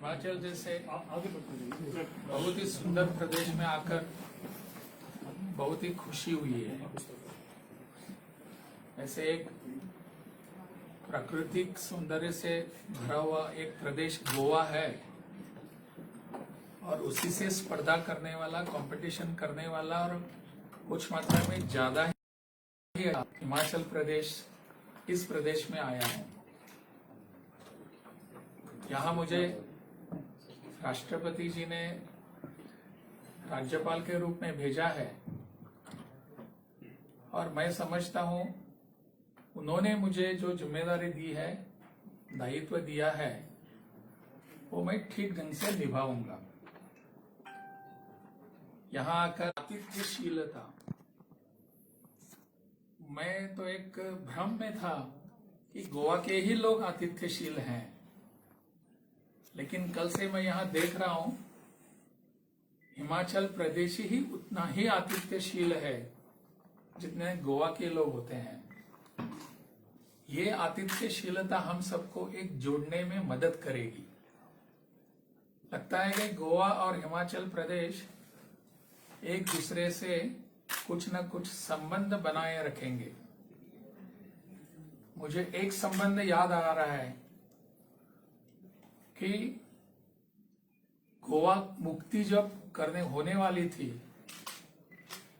हिमाचल जैसे बहुत ही सुंदर प्रदेश में आकर बहुत ही खुशी हुई है। ऐसे एक प्राकृतिक सौंदर्य से भरा हुआ एक प्रदेश गोवा है और उसी से स्पर्धा करने वाला, कंपटीशन करने वाला और कुछ मात्रा में ज्यादा ही हिमाचल प्रदेश इस प्रदेश में आया हूं। यहाँ मुझे राष्ट्रपति जी ने राज्यपाल के रूप में भेजा है और मैं समझता हूं उन्होंने मुझे जो जिम्मेदारी दी है, दायित्व दिया है, वो मैं ठीक ढंग से निभाऊंगा। यहाँ आकर आतिथ्यशीलता, मैं तो एक भ्रम में था कि गोवा के ही लोग आतिथ्यशील हैं, लेकिन कल से मैं यहाँ देख रहा हूं हिमाचल प्रदेश ही उतना ही आतिथ्यशील है जितने गोवा के लोग होते हैं। ये आतिथ्यशीलता हम सबको एक जोड़ने में मदद करेगी। लगता है कि गोवा और हिमाचल प्रदेश एक दूसरे से कुछ न कुछ संबंध बनाए रखेंगे। मुझे एक संबंध याद आ रहा है कि गोवा मुक्ति जब होने वाली थी,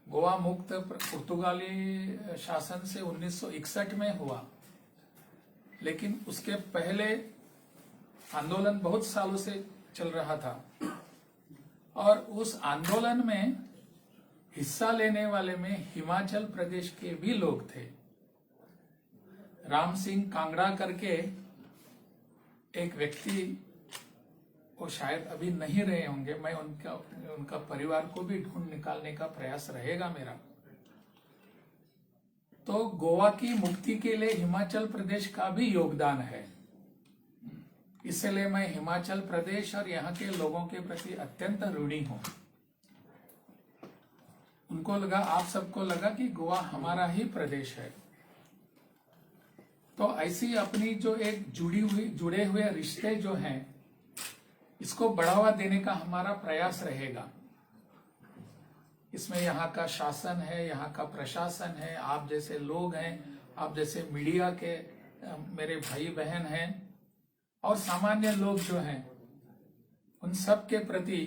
गोवा मुक्त पुर्तगाली शासन से 1961 में हुआ, लेकिन उसके पहले आंदोलन बहुत सालों से चल रहा था और उस आंदोलन में हिस्सा लेने वाले में हिमाचल प्रदेश के भी लोग थे। राम सिंह कांगड़ा करके एक व्यक्ति, वो शायद अभी नहीं रहे होंगे, मैं उनका परिवार को भी ढूंढ निकालने का प्रयास रहेगा मेरा। तो गोवा की मुक्ति के लिए हिमाचल प्रदेश का भी योगदान है। इसलिए मैं हिमाचल प्रदेश और यहाँ के लोगों के प्रति अत्यंत ऋणी हूं। उनको लगा, आप सबको लगा कि गोवा हमारा ही प्रदेश है। तो ऐसी अपनी जो एक जुड़े हुए रिश्ते जो हैं, इसको बढ़ावा देने का हमारा प्रयास रहेगा। इसमें यहाँ का शासन है, यहाँ का प्रशासन है, आप जैसे लोग हैं, आप जैसे मीडिया के मेरे भाई बहन हैं और सामान्य लोग जो हैं, उन सब के प्रति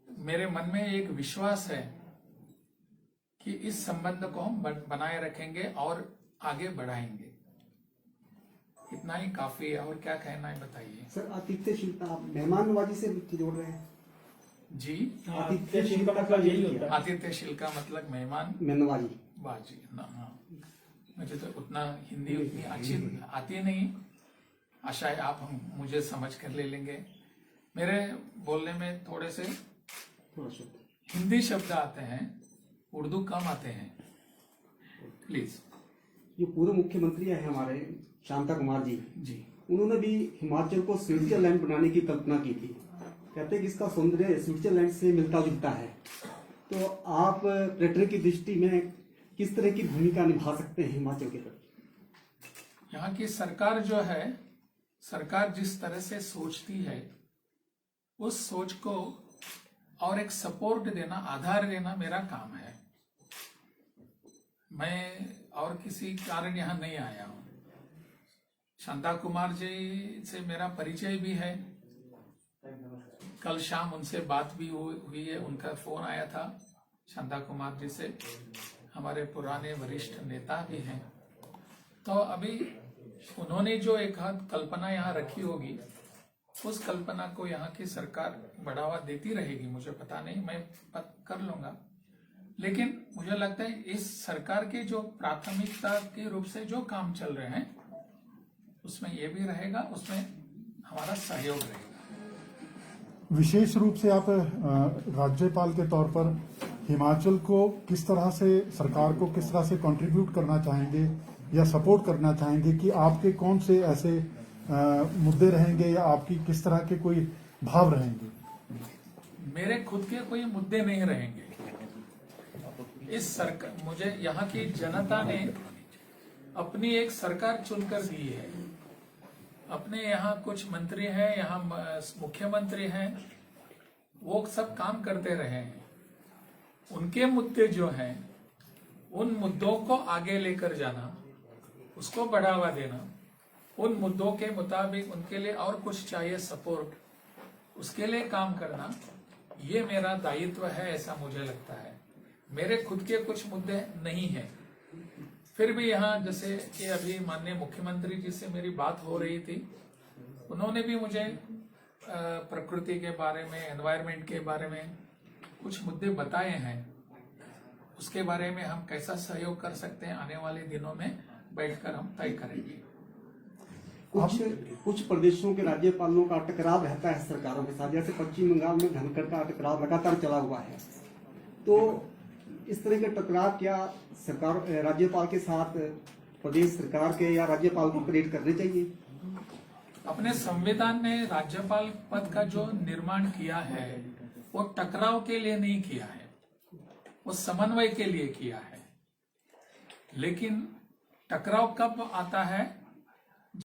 मेरे मन में एक विश्वास है कि इस संबंध को हम बनाए रखेंगे और आगे बढ़ाएंगे। इतना ही काफी है, और क्या कहना है बताइए। सर, आतिथ्यशीलता आप मेहमान नवाजी से जोड़ रहे हैं जी? आतिथ्यशील का मतलब यही होता है। आतिथ्यशील का मतलब मेहमान नवाजी। वाह जी, हाँ। मुझे तो उतना हिंदी उतनी अच्छी आती नहीं। आशा है आप मुझे समझ कर ले लेंगे। मेरे बोलने में थोड़े से हिंदी शब्द आते हैं, उर्दू कम आते हैं, प्लीज। जो पूर्व मुख्यमंत्री है हमारे शांता कुमार जी, उन्होंने भी हिमाचल को स्विट्जरलैंड बनाने की कल्पना की थी। कहते हैं कि इसका सौंदर्य स्विट्जरलैंड से मिलता जुलता है। तो आप पर्यटन की दृष्टि में किस तरह की भूमिका निभा सकते हैं हिमाचल के प्रति? यहाँ की सरकार जो है, सरकार जिस तरह से सोचती है, उस सोच को और एक सपोर्ट देना, आधार देना मेरा काम है। मैं और किसी कारण यहाँ नहीं आया हूँ। शांता कुमार जी से मेरा परिचय भी है। कल शाम उनसे बात भी हुई है, उनका फोन आया था शांता कुमार जी से। हमारे पुराने वरिष्ठ नेता भी हैं। तो अभी उन्होंने जो एक कल्पना यहाँ रखी होगी, उस कल्पना को यहाँ की सरकार बढ़ावा देती रहेगी। मुझे पता नहीं, मैं कर लूंगा। लेकिन मुझे लगता है इस सरकार के जो प्राथमिकता के रूप से जो काम चल रहे हैं, उसमें ये भी रहेगा, उसमें हमारा सहयोग रहेगा। विशेष रूप से आप राज्यपाल के तौर पर हिमाचल को किस तरह से, सरकार को किस तरह से कंट्रीब्यूट करना चाहेंगे या सपोर्ट करना चाहेंगे कि आपके कौन से ऐसे मुद्दे रहेंगे या आपकी किस तरह के कोई भाव रहेंगे? मेरे खुद के कोई मुद्दे नहीं रहेंगे। इस सरकार, मुझे यहाँ की जनता ने अपनी एक सरकार चुनकर दी है अपने यहाँ कुछ मंत्री हैं, यहाँ मुख्यमंत्री हैं, वो सब काम करते रहे हैं। उनके मुद्दे जो हैं, उन मुद्दों को आगे लेकर जाना, उसको बढ़ावा देना, उन मुद्दों के मुताबिक उनके लिए और कुछ चाहिए सपोर्ट, उसके लिए काम करना, ये मेरा दायित्व है, ऐसा मुझे लगता है। मेरे खुद के कुछ मुद्दे नहीं हैं। फिर भी यहाँ जैसे कि अभी माननीय मुख्यमंत्री जी से मेरी बात हो रही थी, उन्होंने भी मुझे प्रकृति के बारे में, एनवायरनमेंट के बारे में कुछ मुद्दे बताए हैं। उसके बारे में हम कैसा सहयोग कर सकते हैं, आने वाले दिनों में बैठकर हम तय करेंगे। कुछ प्रदेशों के राज्यपालों का टकराव रहता है सरकारों के साथ, जैसे पश्चिम बंगाल में धनखड़ का टकराव लगातार चला हुआ है। तो इस तरह के टकराव क्या सरकार, राज्यपाल के साथ प्रदेश सरकार के या राज्यपाल को क्रिएट करने चाहिए? अपने संविधान ने राज्यपाल पद का जो निर्माण किया है, वो टकराव के लिए नहीं किया है, वो समन्वय के लिए किया है। लेकिन टकराव कब आता है?